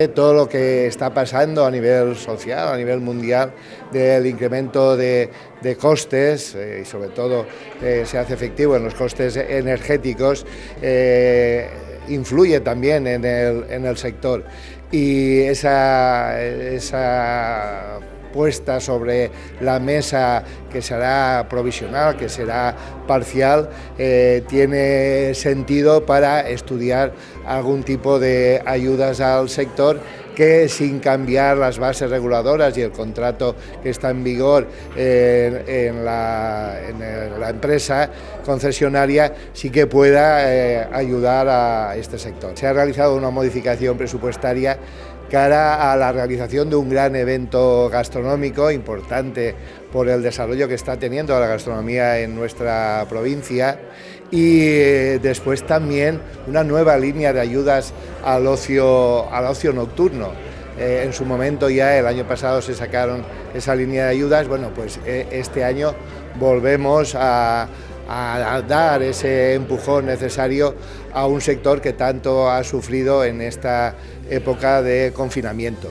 Todo lo que está pasando a nivel social, a nivel mundial, del incremento de costes y sobre todo se hace efectivo en los costes energéticos, influye también en el sector, y esa puesta sobre la mesa, que será provisional, que será parcial, tiene sentido para estudiar algún tipo de ayudas al sector que, sin cambiar las bases reguladoras y el contrato que está en vigor en la empresa concesionaria, sí que pueda ayudar a este sector. Se ha realizado una modificación presupuestaria cara a la realización de un gran evento gastronómico importante por el desarrollo que está teniendo la gastronomía en nuestra provincia, y después también una nueva línea de ayudas al ocio nocturno. En su momento, ya el año pasado, se sacaron esa línea de ayudas. Bueno, pues este año volvemos a dar ese empujón necesario a un sector que tanto ha sufrido en esta época de confinamiento.